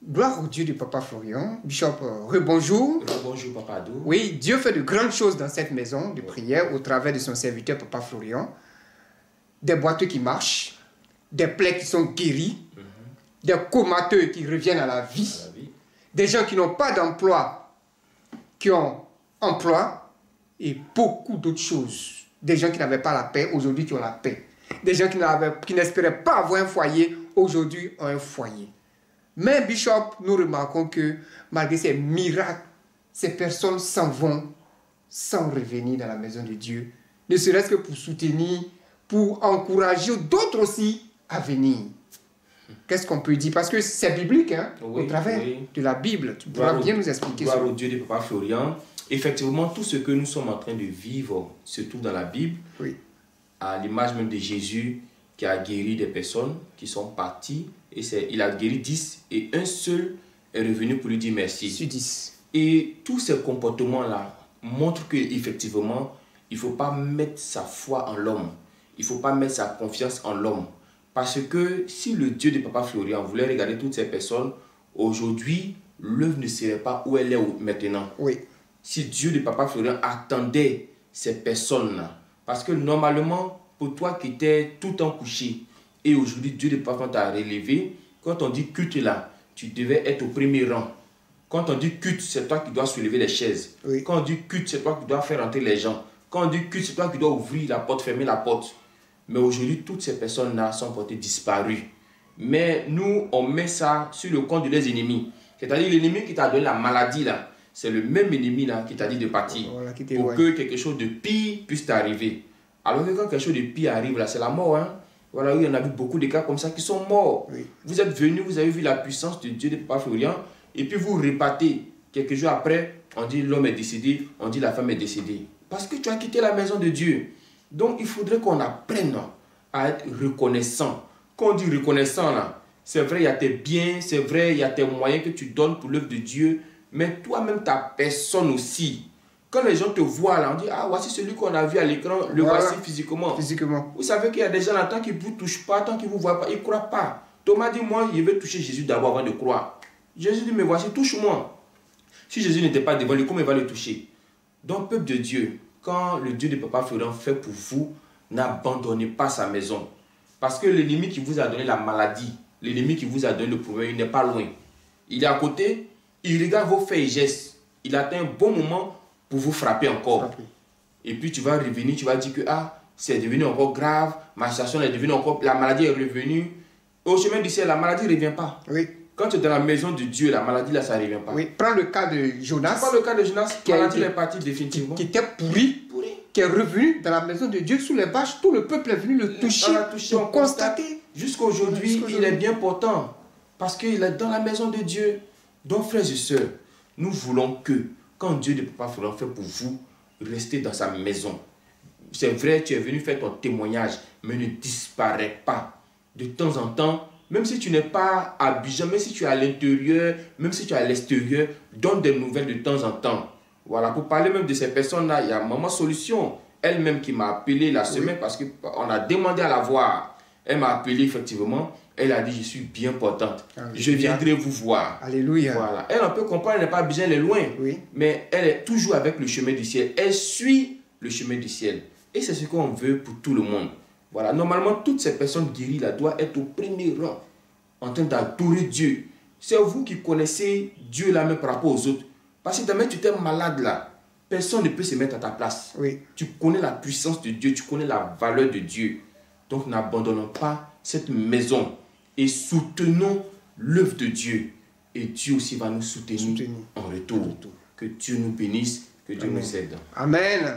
Gloire au Dieu de Papa Florian. Bishop, rebonjour. Bonjour, Papa Adou. Oui, Dieu fait de grandes choses dans cette maison de prière au travers de son serviteur Papa Florian. Des boiteux qui marchent, des plaies qui sont guéries, des comateux qui reviennent à la vie, des gens qui n'ont pas d'emploi, qui ont emploi, et beaucoup d'autres choses. Des gens qui n'avaient pas la paix, aujourd'hui qui ont la paix. Des gens qui n'espéraient pas avoir un foyer, aujourd'hui ont un foyer. Mais Bishop, nous remarquons que malgré ces miracles, ces personnes s'en vont sans revenir dans la maison de Dieu. Ne serait-ce que pour soutenir, pour encourager d'autres aussi à venir. Qu'est-ce qu'on peut dire? Parce que c'est biblique, hein, oui, au travers de la Bible. Tu pourras bien nous expliquer ça. Gloire au Dieu de Papa Florian. Effectivement, tout ce que nous sommes en train de vivre se trouve dans la Bible. Oui. À l'image même de Jésus qui a guéri des personnes qui sont parties. Et il a guéri 10 et un seul est revenu pour lui dire merci. Sur 10. Et tous ces comportements-là montrent qu'effectivement, il ne faut pas mettre sa foi en l'homme. Il ne faut pas mettre sa confiance en l'homme. Parce que si le Dieu de Papa Florian voulait regarder toutes ces personnes, aujourd'hui, l'œuvre ne serait pas où elle est maintenant. Oui. Si Dieu de Papa Florian attendait ces personnes-là, parce que normalement, pour toi qui étais tout le temps couché, et aujourd'hui, Dieu de Papa t'a relevé, quand on dit culte là, tu devais être au premier rang. Quand on dit culte, c'est toi qui dois soulever les chaises. Oui. Quand on dit culte, c'est toi qui dois faire entrer les gens. Quand on dit culte, c'est toi qui dois ouvrir la porte, fermer la porte. Mais aujourd'hui, toutes ces personnes-là sont portées disparues. Mais nous, on met ça sur le compte de leurs ennemis. C'est-à-dire l'ennemi qui t'a donné la maladie là, c'est le même ennemi là qui t'a dit de partir. Voilà, pour que quelque chose de pire puisse t'arriver. Alors que quand quelque chose de pire arrive là, c'est la mort. Hein? Voilà, oui, on a vu beaucoup de cas comme ça qui sont morts. Oui. Vous êtes venus, vous avez vu la puissance de Dieu de Papa Florian, et puis vous repartez. Quelques jours après, on dit l'homme est décédé, on dit la femme est décédée. Parce que tu as quitté la maison de Dieu. Donc il faudrait qu'on apprenne à être reconnaissant. Quand on dit reconnaissant là, c'est vrai, il y a tes biens, c'est vrai, il y a tes moyens que tu donnes pour l'œuvre de Dieu, mais toi-même, ta personne aussi. Quand les gens te voient là, on dit, ah, voici celui qu'on a vu à l'écran, le voici physiquement. Physiquement. Vous savez qu'il y a des gens là, tant qu'ils ne vous touchent pas, tant qu'ils ne vous voient pas, ils ne croient pas. Thomas dit, moi, je vais toucher Jésus d'abord avant de croire. Jésus dit, mais voici, touche-moi. Si Jésus n'était pas devant lui, comment il va le toucher? Donc, peuple de Dieu, quand le Dieu de Papa Florian fait pour vous, n'abandonnez pas sa maison. Parce que l'ennemi qui vous a donné la maladie, l'ennemi qui vous a donné le problème, il n'est pas loin. Il est à côté, il regarde vos faits et gestes. Il attend un bon moment pour vous frapper encore. Et puis tu vas revenir, tu vas dire que ah, c'est devenu encore grave, ma situation est devenue encore, la maladie est revenue. Au chemin du ciel, la maladie ne revient pas. Oui. Quand tu es dans la maison de Dieu, la maladie là, ça ne revient pas. Oui, prends le cas de Jonas. Prends le cas de Jonas, qui la maladie est partie définitivement. Qui était pourri, qui est revenu dans la maison de Dieu sous les bâches. Tout le peuple est venu le toucher, on constater. Jusqu'à aujourd'hui, il est bien portant. Parce qu'il est dans la maison de Dieu. Donc, frères et sœurs, nous voulons que, quand Dieu de Papa Florian fait pour vous, restez dans sa maison. C'est vrai, tu es venu faire ton témoignage, mais ne disparais pas. De temps en temps, même si tu n'es pas à Abidjan, même si tu es à l'intérieur, même si tu es à l'extérieur, donne des nouvelles de temps en temps. Voilà, pour parler même de ces personnes-là, il y a Maman Solution, elle-même qui m'a appelé la semaine parce qu'on a demandé à la voir. Elle m'a appelé effectivement. Elle a dit, je suis bien portante. Alléluia. Je viendrai vous voir. Alléluia. Voilà. Elle, on peut comprendre, elle n'est pas bien, elle est loin. Oui. Mais elle est toujours avec le chemin du ciel. Elle suit le chemin du ciel. Et c'est ce qu'on veut pour tout le monde. Voilà. Normalement, toutes ces personnes guéries là doivent être au premier rang, en train d'adorer Dieu. C'est vous qui connaissez Dieu là même par rapport aux autres. Parce que demain, tu t'es malade là. Personne ne peut se mettre à ta place. Oui. Tu connais la puissance de Dieu, tu connais la valeur de Dieu. Donc, n'abandonnons pas cette maison et soutenons l'œuvre de Dieu. Et Dieu aussi va nous soutenir en retour. Que Dieu nous bénisse, que Dieu nous aide. Amen. Amen.